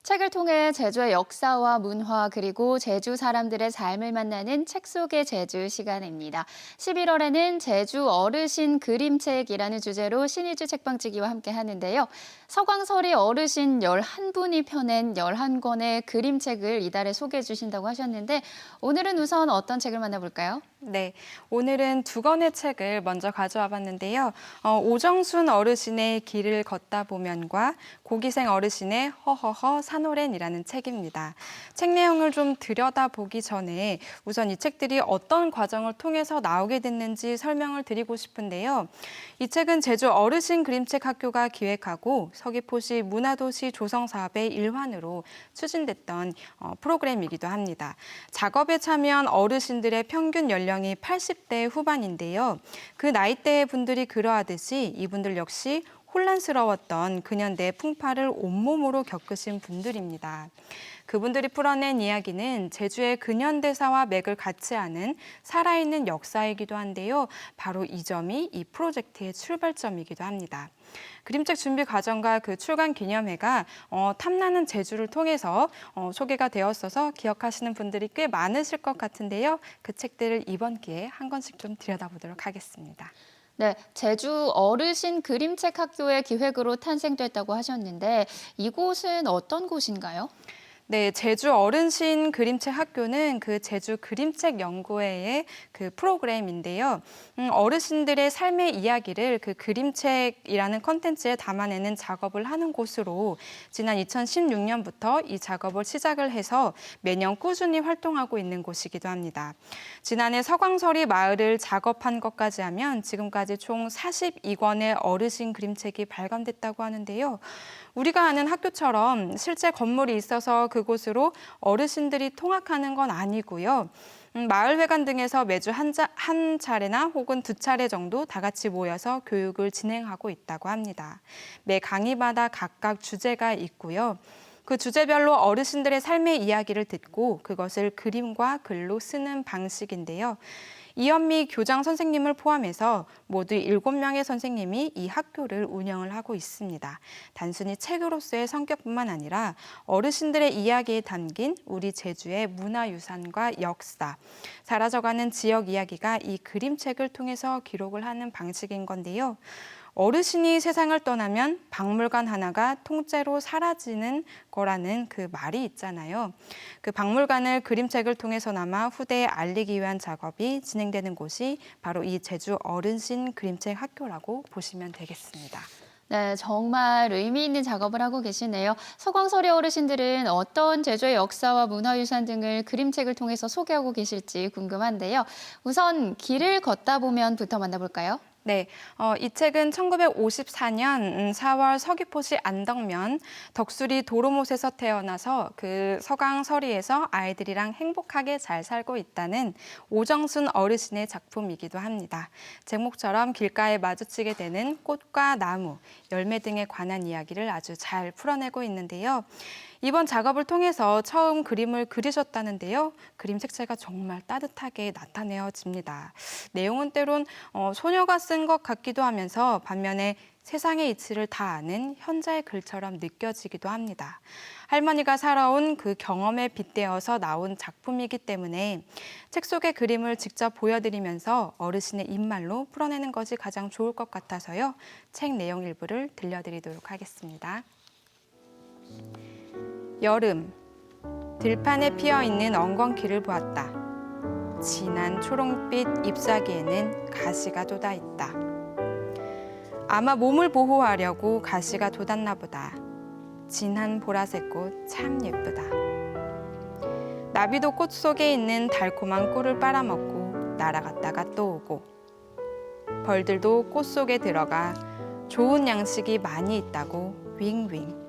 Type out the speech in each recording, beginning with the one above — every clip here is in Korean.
책을 통해 제주의 역사와 문화 그리고 제주 사람들의 삶을 만나는 책 속의 제주 시간입니다. 11월에는 제주 어르신 그림책이라는 주제로 신의주 책방지기와 함께 하는데요. 서광설이 어르신 11분이 펴낸 11권의 그림책을 이달에 소개해 주신다고 하셨는데 오늘은 우선 어떤 책을 만나볼까요? 네, 오늘은 두 권의 책을 먼저 가져와 봤는데요. 오정순 어르신의 길을 걷다 보면과 고기생 어르신의 허허허 산호렌이라는 책입니다. 책 내용을 좀 들여다보기 전에 우선 이 책들이 어떤 과정을 통해서 나오게 됐는지 설명을 드리고 싶은데요. 이 책은 제주 어르신 그림책 학교가 기획하고 서귀포시 문화도시 조성사업의 일환으로 추진됐던 프로그램이기도 합니다. 작업에 참여한 어르신들의 평균 연령이 80대 후반인데요. 그 나이대의 분들이 그러하듯이 이분들 역시 혼란스러웠던 근현대의 풍파를 온몸으로 겪으신 분들입니다. 그분들이 풀어낸 이야기는 제주의 근현대사와 맥을 같이 하는 살아있는 역사이기도 한데요. 바로 이 점이 이 프로젝트의 출발점이기도 합니다. 그림책 준비 과정과 그 출간 기념회가 탐나는 제주를 통해서 소개가 되었어서 기억하시는 분들이 꽤 많으실 것 같은데요. 그 책들을 이번 기회에 한 권씩 좀 들여다보도록 하겠습니다. 네, 제주 어르신 그림책 학교의 기획으로 탄생됐다고 하셨는데 이곳은 어떤 곳인가요? 네, 제주 어르신 그림책 학교는 그 제주 그림책 연구회의 그 프로그램인데요. 어르신들의 삶의 이야기를 그 그림책이라는 컨텐츠에 담아내는 작업을 하는 곳으로 지난 2016년부터 이 작업을 시작을 해서 매년 꾸준히 활동하고 있는 곳이기도 합니다. 지난해 서광설이 마을을 작업한 것까지 하면 지금까지 총 42권의 어르신 그림책이 발간됐다고 하는데요. 우리가 아는 학교처럼 실제 건물이 있어서 그곳으로 어르신들이 통학하는 건 아니고요. 마을회관 등에서 매주 한 차례나 혹은 두 차례 정도 다 같이 모여서 교육을 진행하고 있다고 합니다. 매 강의마다 각각 주제가 있고요. 그 주제별로 어르신들의 삶의 이야기를 듣고 그것을 그림과 글로 쓰는 방식인데요. 이현미 교장 선생님을 포함해서 모두 7명의 선생님이 이 학교를 운영을 하고 있습니다. 단순히 책으로서의 성격뿐만 아니라 어르신들의 이야기에 담긴 우리 제주의 문화유산과 역사, 사라져가는 지역 이야기가 이 그림책을 통해서 기록을 하는 방식인 건데요. 어르신이 세상을 떠나면 박물관 하나가 통째로 사라지는 거라는 그 말이 있잖아요. 그 박물관을 그림책을 통해서나마 후대에 알리기 위한 작업이 진행되는 곳이 바로 이 제주 어르신 그림책 학교라고 보시면 되겠습니다. 네, 정말 의미 있는 작업을 하고 계시네요. 서광설이 어르신들은 어떤 제주의 역사와 문화유산 등을 그림책을 통해서 소개하고 계실지 궁금한데요. 우선 길을 걷다 보면부터 만나볼까요? 네, 이 책은 1954년 4월 서귀포시 안덕면 덕수리 도로못에서 태어나서 그 서강서리에서 아이들이랑 행복하게 잘 살고 있다는 오정순 어르신의 작품이기도 합니다. 제목처럼 길가에 마주치게 되는 꽃과 나무, 열매 등에 관한 이야기를 아주 잘 풀어내고 있는데요. 이번 작업을 통해서 처음 그림을 그리셨다는데요. 그림 색채가 정말 따뜻하게 나타내어집니다. 내용은 때론 소녀가 쓴 것 같기도 하면서 반면에 세상의 이치를 다 아는 현자의 글처럼 느껴지기도 합니다. 할머니가 살아온 그 경험에 빗대어서 나온 작품이기 때문에 책 속의 그림을 직접 보여드리면서 어르신의 입말로 풀어내는 것이 가장 좋을 것 같아서요. 책 내용 일부를 들려드리도록 하겠습니다. 여름, 들판에 피어있는 엉겅퀴를 보았다. 진한 초록빛 잎사귀에는 가시가 돋아있다. 아마 몸을 보호하려고 가시가 돋았나 보다. 진한 보라색 꽃 참 예쁘다. 나비도 꽃 속에 있는 달콤한 꿀을 빨아먹고 날아갔다가 또 오고. 벌들도 꽃 속에 들어가 좋은 양식이 많이 있다고 윙윙.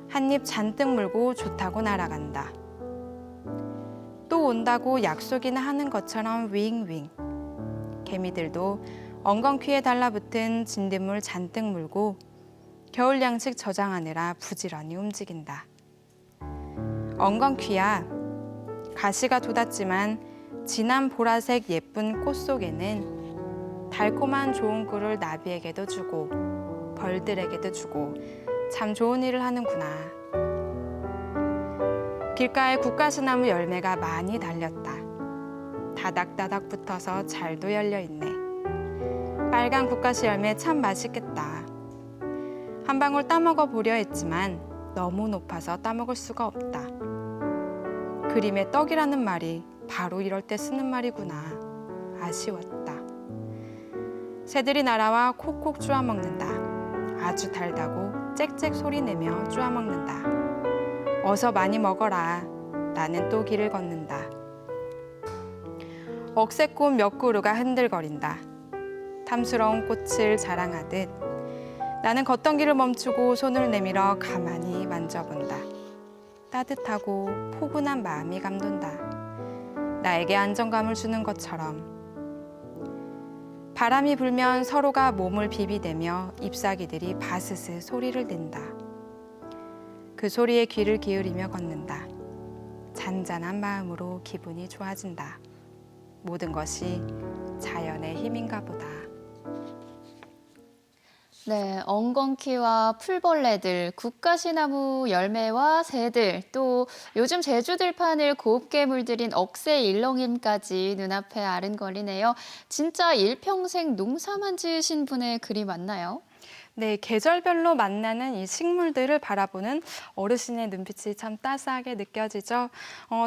한 입 잔뜩 물고 좋다고 날아간다. 또 온다고 약속이나 하는 것처럼 윙윙. 개미들도 엉겅퀴에 달라붙은 진딧물 잔뜩 물고 겨울 양식 저장하느라 부지런히 움직인다. 엉겅퀴야, 가시가 돋았지만 진한 보라색 예쁜 꽃 속에는 달콤한 좋은 꿀을 나비에게도 주고 벌들에게도 주고 참 좋은 일을 하는구나. 길가에 국가시나무 열매가 많이 달렸다. 다닥다닥 붙어서 잘도 열려있네. 빨간 국가시 열매 참 맛있겠다. 한 방울 따먹어 보려 했지만 너무 높아서 따먹을 수가 없다. 그림의 떡이라는 말이 바로 이럴 때 쓰는 말이구나. 아쉬웠다. 새들이 날아와 콕콕 쪼아 먹는다. 아주 달다고 짹짹 소리 내며 쪼아 먹는다. 어서 많이 먹어라. 나는 또 길을 걷는다. 억새꽃 몇 그루가 흔들거린다. 탐스러운 꽃을 자랑하듯 나는 걷던 길을 멈추고 손을 내밀어 가만히 만져본다. 따뜻하고 포근한 마음이 감돈다. 나에게 안정감을 주는 것처럼. 바람이 불면 서로가 몸을 비비대며 잎사귀들이 바스스 소리를 낸다. 그 소리에 귀를 기울이며 걷는다. 잔잔한 마음으로 기분이 좋아진다. 모든 것이 자연의 힘인가 보다. 네, 엉겅퀴와 풀벌레들, 국가시나무 열매와 새들, 또 요즘 제주 들판을 곱게 물들인 억새 일렁임까지 눈앞에 아른거리네요. 진짜 일평생 농사만 지으신 분의 글이 맞나요? 네, 계절별로 만나는 이 식물들을 바라보는 어르신의 눈빛이 참 따스하게 느껴지죠.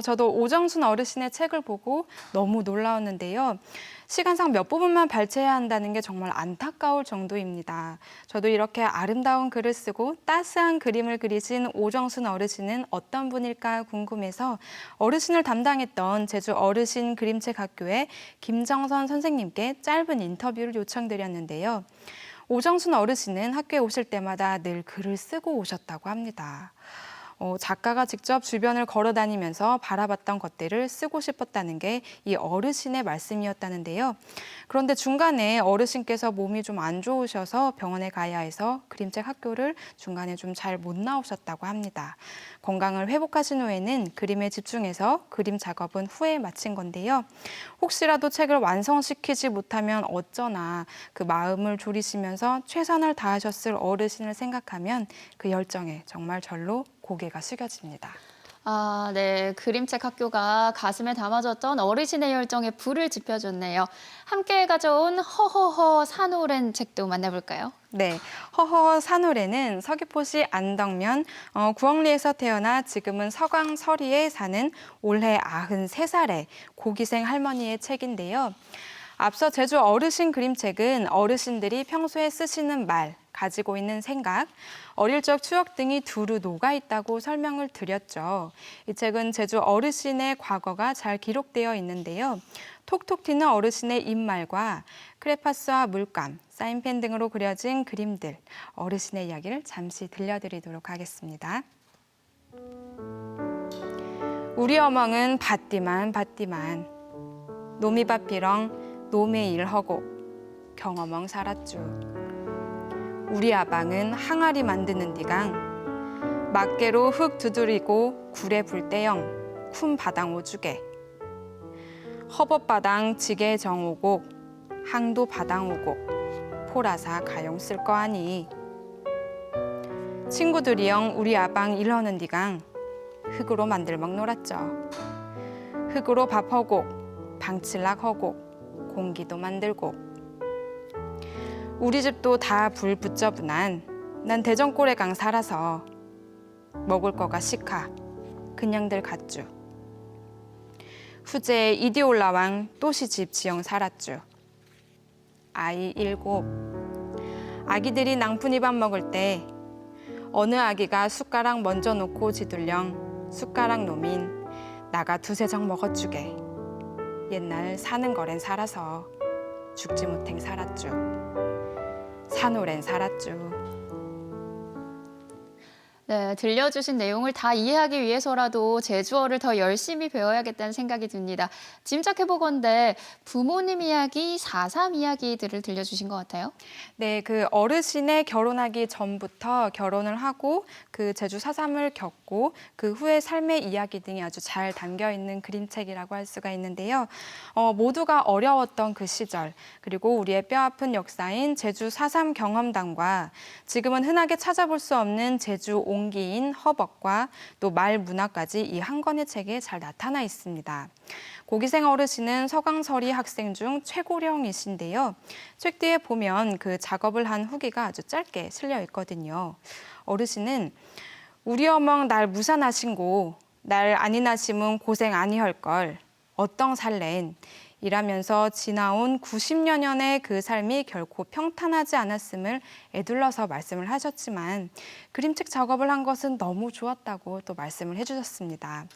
저도 오정순 어르신의 책을 보고 너무 놀라웠는데요. 시간상 몇 부분만 발췌해야 한다는 게 정말 안타까울 정도입니다. 저도 이렇게 아름다운 글을 쓰고 따스한 그림을 그리신 오정순 어르신은 어떤 분일까 궁금해서 어르신을 담당했던 제주 어르신 그림책 학교의 김정선 선생님께 짧은 인터뷰를 요청드렸는데요. 오정순 어르신은 학교에 오실 때마다 늘 글을 쓰고 오셨다고 합니다. 작가가 직접 주변을 걸어 다니면서 바라봤던 것들을 쓰고 싶었다는 게 이 어르신의 말씀이었다는데요. 그런데 중간에 어르신께서 몸이 좀 안 좋으셔서 병원에 가야 해서 그림책 학교를 중간에 좀 잘 못 나오셨다고 합니다. 건강을 회복하신 후에는 그림에 집중해서 그림 작업은 후에 마친 건데요. 혹시라도 책을 완성시키지 못하면 어쩌나 그 마음을 졸이시면서 최선을 다하셨을 어르신을 생각하면 그 열정에 정말 절로 고개가 숙여집니다. 아, 네. 그림책 학교가 가슴에 담아졌던 어르신의 열정에 불을 지펴줬네요. 함께 가져온 허허허 산오랜 책도 만나볼까요? 네, 허허 산오래는 서귀포시 안덕면 구엉리에서 태어나 지금은 서강 서리에 사는 올해 93살의 고기생 할머니의 책인데요. 앞서 제주 어르신 그림책은 어르신들이 평소에 쓰시는 말, 가지고 있는 생각, 어릴 적 추억 등이 두루 녹아 있다고 설명을 드렸죠. 이 책은 제주 어르신의 과거가 잘 기록되어 있는데요. 톡톡 튀는 어르신의 입말과 크레파스와 물감, 사인펜 등으로 그려진 그림들, 어르신의 이야기를 잠시 들려드리도록 하겠습니다. 우리 어멍은 밭디만 노미밭비렁 노매 일허고 경어멍 살았쭈. 우리 아방은 항아리 만드는 디강 막개로 흙 두드리고 굴에 불대영 쿰 바당 오주게 허벗바당 지게 정오고 항도 바당 오고 포라사 가용 쓸 거 아니. 친구들이영 우리 아방 일허는 디강 흙으로 만들먹 놀았죠. 흙으로 밥허고 방칠락 허고 공기도 만들고. 우리 집도 다 불 붙여분한 난 대전골에강 살아서 먹을 거가 시카 그냥들 갔쭈. 후제에 이디올라왕 또시집 지영 살았쭈. 아이 7. 아기들이 낭푼이밥 먹을 때 어느 아기가 숟가락 먼저 놓고 지둘령 숟가락 노민 나가 2-3정 먹어주게. 옛날 사는 거랜 살아서 죽지 못행 살았쭈. 산오랜 살았쭈. 네, 들려주신 내용을 다 이해하기 위해서라도 제주어를 더 열심히 배워야겠다는 생각이 듭니다. 짐작해보건대 부모님 이야기, 4.3 이야기들을 들려주신 것 같아요. 네, 그 어르신의 결혼하기 전부터 결혼을 하고 그 제주 4.3을 겪고 그 후의 삶의 이야기 등이 아주 잘 담겨 있는 그림책이라고 할 수가 있는데요. 모두가 어려웠던 그 시절, 그리고 우리의 뼈아픈 역사인 제주 4.3 경험담과 지금은 흔하게 찾아볼 수 없는 제주 옹기인 허벅과 또 말 문화까지 이 한 권의 책에 잘 나타나 있습니다. 고기생 어르신은 서강설이 학생 중 최고령이신데요. 책 뒤에 보면 그 작업을 한 후기가 아주 짧게 실려 있거든요. 어르신은 우리 어멍 날 무산하신고 날 아니나심은 고생 아니할걸 어떤 살렌 이라면서 지나온 90여 년의 그 삶이 결코 평탄하지 않았음을 에둘러서 말씀을 하셨지만 그림책 작업을 한 것은 너무 좋았다고 또 말씀을 해주셨습니다.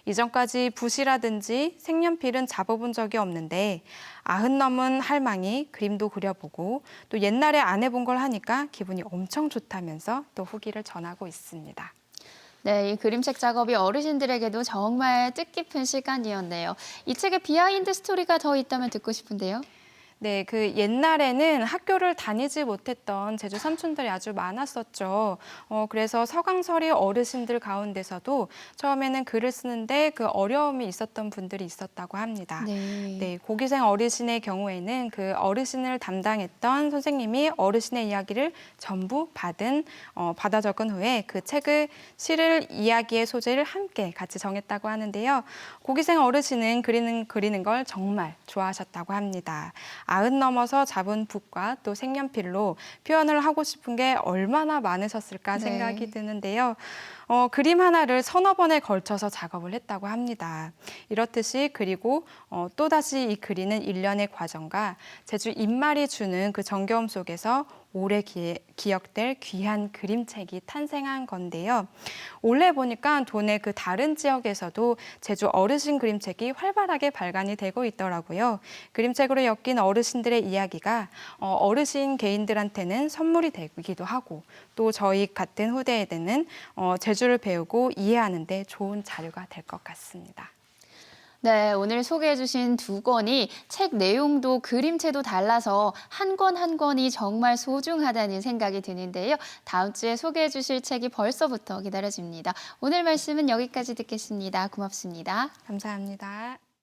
이전까지 붓이라든지 색연필은 잡아본 적이 없는데 90 넘은 할망이 그림도 그려보고 또 옛날에 안 해본 걸 하니까 기분이 엄청 좋다면서 또 후기를 전하고 있습니다. 네, 이 그림책 작업이 어르신들에게도 정말 뜻깊은 시간이었네요. 이 책에 비하인드 스토리가 더 있다면 듣고 싶은데요. 네, 그 옛날에는 학교를 다니지 못했던 제주 삼촌들이 아주 많았었죠. 그래서 서강설이 어르신들 가운데서도 처음에는 글을 쓰는데 그 어려움이 있었던 분들이 있었다고 합니다. 네, 고기생 어르신의 경우에는 그 어르신을 담당했던 선생님이 어르신의 이야기를 전부 받아 적은 후에 그 시를 이야기의 소재를 함께 같이 정했다고 하는데요. 고기생 어르신은 그리는 걸 정말 좋아하셨다고 합니다. 90 넘어서 잡은 붓과 또 색연필로 표현을 하고 싶은 게 얼마나 많으셨을까 생각이 드는데요. 그림 하나를 서너 번에 걸쳐서 작업을 했다고 합니다. 이렇듯이 그리고 또다시 이 그리는 일련의 과정과 제주 입말이 주는 그 정겨움 속에서 오래 기억될 귀한 그림책이 탄생한 건데요. 올해 보니까 도내 그 다른 지역에서도 제주 어르신 그림책이 활발하게 발간이 되고 있더라고요. 그림책으로 엮인 어르신들의 이야기가 어르신 개인들한테는 선물이 되기도 하고 또 저희 같은 후대에는 제주를 배우고 이해하는 데 좋은 자료가 될 것 같습니다. 네, 오늘 소개해 주신 두 권이 책 내용도 그림체도 달라서 한 권 한 권이 정말 소중하다는 생각이 드는데요. 다음 주에 소개해 주실 책이 벌써부터 기다려집니다. 오늘 말씀은 여기까지 듣겠습니다. 고맙습니다. 감사합니다.